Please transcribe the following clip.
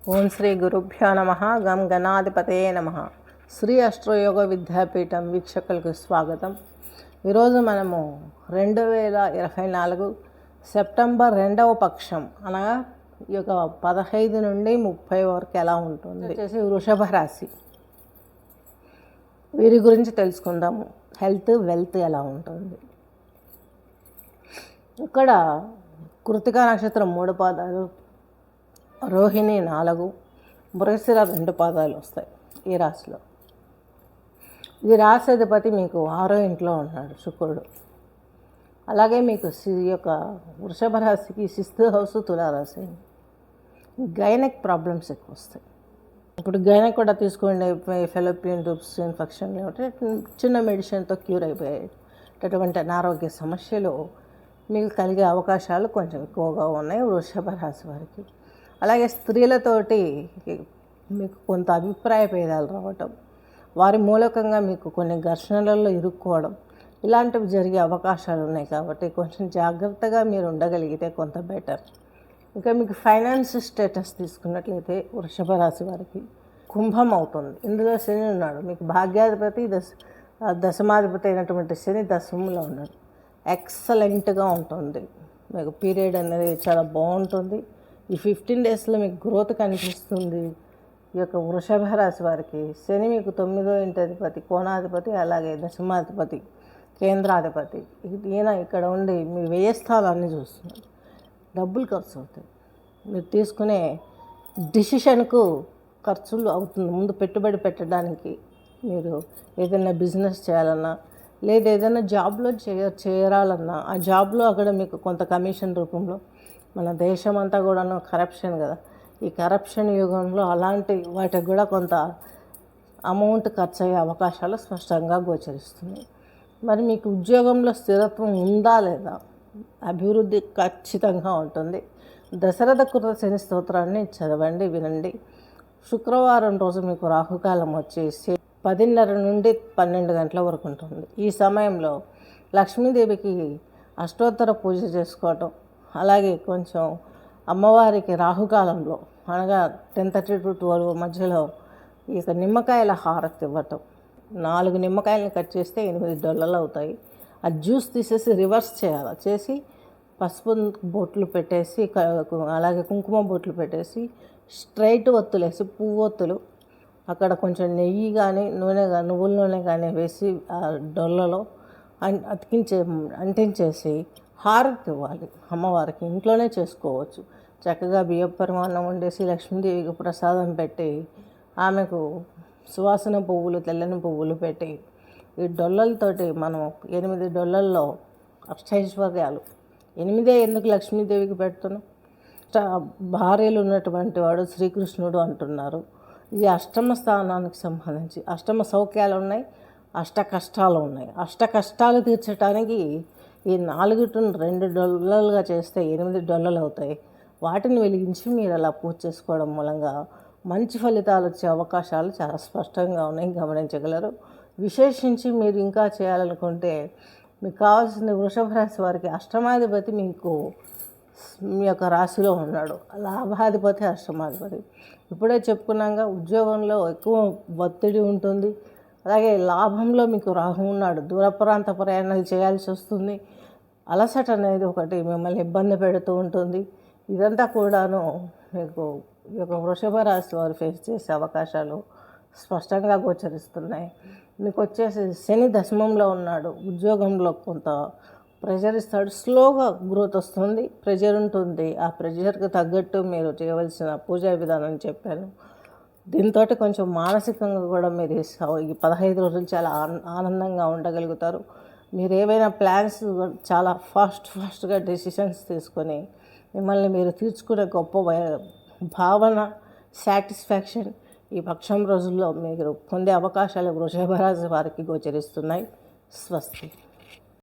ఓం శ్రీ గురుభ్యో నమ. గం గణాధిపతయే నమ. శ్రీ అష్టయోగ విద్యాపీఠం వీక్షకులకు స్వాగతం. ఈరోజు మనము 2024 సెప్టెంబర్ 2వ పక్షం అనగా ఈ యొక్క 15 నుండి 30 వరకు ఎలా ఉంటుంది వచ్చేసి వృషభ రాశి. వీరి గురించి తెలుసుకుందాము. హెల్త్ వెల్త్ ఎలా ఉంటుంది. ఇక్కడ కృతికా నక్షత్రం 3 పాదాలు, రోహిణి 4, మృగశిర 2 పాదాలు వస్తాయి ఈ రాశిలో. ఈ రాశి అధిపతి మీకు 6వ ఇంట్లో ఉన్నాడు శుక్రుడు. అలాగే మీకు ఈ యొక్క వృషభ రాశికి 6th హౌస్ తులారాశి. గైనక్ ప్రాబ్లమ్స్ ఎక్కువ వస్తాయి. ఇప్పుడు గైనక్ కూడా తీసుకోండి. ఫెలోపియన్ ట్యూబ్స్ ఇన్ఫెక్షన్ చిన్న మెడిసిన్తో క్యూర్ అయిపోయాయి. అటువంటి అనారోగ్య సమస్యలు మీకు కలిగే అవకాశాలు కొంచెం ఎక్కువగా ఉన్నాయి వృషభ రాశి వారికి. అలాగే స్త్రీలతోటి మీకు కొంత అభిప్రాయ భేదాలు రావటం, వారి మూలకంగా మీకు కొన్ని ఘర్షణలలో ఇరుక్కోవడం ఇలాంటివి జరిగే అవకాశాలు ఉన్నాయి. కాబట్టి కొంచెం జాగ్రత్తగా మీరు ఉండగలిగితే కొంత బెటర్. ఇంకా మీకు ఫైనాన్స్ స్టేటస్ తీసుకున్నట్లయితే వృషభ రాశి వారికి కుంభం అవుతుంది. ఇందులో శని ఉన్నాడు. మీకు భాగ్యాధిపతి దశమాధిపతి అయినటువంటి శని దశమంలో ఉన్నాడు. ఎక్సలెంట్గా ఉంటుంది. మీకు పీరియడ్ అనేది చాలా బాగుంటుంది. ఈ 15 డేస్లో మీకు గ్రోత్ కనిపిస్తుంది. ఈ యొక్క వృషభ రాశి వారికి శని మీకు 9వ ఇంటి అధిపతి, కోణాధిపతి, అలాగే దశమాధిపతి, కేంద్రాధిపతి. ఈయన ఇక్కడ ఉండి మీ వ్యయ స్థలాన్ని చూస్తున్నారు. డబ్బులు ఖర్చు అవుతాయి. మీరు తీసుకునే డిసిషన్కు ఖర్చులు అవుతుంది. ముందు పెట్టుబడి పెట్టడానికి మీరు ఏదైనా బిజినెస్ చేయాలన్నా లేదా ఏదైనా జాబ్లో చేరాలన్నా ఆ జాబ్లో అక్కడ మీకు కొంత కమిషన్ రూపంలో, మన దేశం అంతా కూడాను కరప్షన్ కదా, ఈ కరప్షన్ యుగంలో అలాంటి వాటికి కూడా కొంత అమౌంట్ ఖర్చు అయ్యే అవకాశాలు స్పష్టంగా గోచరిస్తున్నాయి. మరి మీకు ఉద్యోగంలో స్థిరత్వం ఉందా లేదా? అభివృద్ధి ఖచ్చితంగా ఉంటుంది. దశరథ కృత శని స్తోత్రాన్ని చదవండి, వినండి. శుక్రవారం రోజు మీకు రాహుకాలం వచ్చేసి 10:30 నుండి 12 గంటల వరకు ఉంటుంది. ఈ సమయంలో లక్ష్మీదేవికి అష్టోత్తర పూజ చేసుకోవటం, అలాగే కొంచెం అమ్మవారికి రాహుకాలంలో అనగా 10:30 to 12 మధ్యలో ఇక నిమ్మకాయల హారతి ఇవ్వటం. 4 నిమ్మకాయలను కట్ చేస్తే 8 డొల్లలు అవుతాయి. ఆ జ్యూస్ తీసేసి రివర్స్ చేయాలి. చేసి పసుపు బొట్లు పెట్టేసి, అలాగే కుంకుమ బొట్లు పెట్టేసి, స్ట్రైట్ ఒత్తులేసి, పువ్వు ఒత్తులు అక్కడ కొంచెం నెయ్యి కానీ నూనె కానీ నువ్వుల నూనె కానీ వేసి ఆ డొల్లలో అంటించేసి హారతి ఇవ్వాలి అమ్మవారికి. ఇంట్లోనే చేసుకోవచ్చు. చక్కగా బియ్యం పరిమాణం వండేసి లక్ష్మీదేవికి ప్రసాదం పెట్టి, ఆమెకు సువాసన పువ్వులు, తెల్లని పువ్వులు పెట్టి, ఈ డొల్లలతోటి మనం 8 డొల్లల్లో అష్టైశ్వర్యాలు, 8 ఎందుకు లక్ష్మీదేవికి పెడుతున్నాం? భార్యలు ఉన్నటువంటి వాడు శ్రీకృష్ణుడు అంటున్నారు. ఇది అష్టమ స్థానానికి సంబంధించి అష్టమ సౌఖ్యాలు ఉన్నాయి, అష్ట కష్టాలు ఉన్నాయి. అష్ట కష్టాలు తీర్చడానికి ఈ 4ని 2 డొల్లలుగా చేస్తే 8 డొల్లలు అవుతాయి. వాటిని వెలిగించి మీరు అలా పూజ చేసుకోవడం మూలంగా మంచి ఫలితాలు వచ్చే అవకాశాలు చాలా స్పష్టంగా ఉన్నాయి, గమనించగలరు. విశేషించి మీరు ఇంకా చేయాలనుకుంటే మీకు కావాల్సిన వృషభ రాశి వారికి అష్టమాధిపతి మీకు మీ యొక్క రాశిలో ఉన్నాడు. లాభాధిపతి అష్టమాధిపతి. ఇప్పుడే చెప్పుకున్నాక ఉద్యోగంలో ఎక్కువ ఒత్తిడి ఉంటుంది. అలాగే లాభంలో మీకు రాహు ఉన్నాడు. దూర ప్రాంత ప్రయాణాలు చేయాల్సి వస్తుంది. అలసట అనేది ఒకటి మిమ్మల్ని ఇబ్బంది పెడుతూ ఉంటుంది. ఇదంతా కూడాను మీకు ఈ యొక్క వృషభ రాశి వారు ఫేస్ చేసే అవకాశాలు స్పష్టంగా గోచరిస్తున్నాయి. మీకు వచ్చేసి శని దశమంలో ఉన్నాడు. ఉద్యోగంలో కొంత ప్రెషర్ ఇస్తాడు. స్లోగా గ్రోత్ వస్తుంది, ప్రెషర్ ఉంటుంది. ఆ ప్రెషర్కి తగ్గట్టు మీరు చేయవలసిన పూజా విధానం చెప్పాను. దీంతో కొంచెం మానసికంగా కూడా మీరు ఈ 15 రోజులు చాలా ఆనందంగా ఉండగలుగుతారు. మీరు ఏవైనా ప్లాన్స్ చాలా ఫాస్ట్గా డెసిషన్స్ తీసుకొని మిమ్మల్ని మీరు తీర్చుకునే గొప్ప భావన, సాటిస్ఫాక్షన్ ఈ పక్షం రోజుల్లో మీరు పొందే అవకాశాలు వృషభ రాశి వారికి గోచరిస్తున్నాయి. స్వస్తి.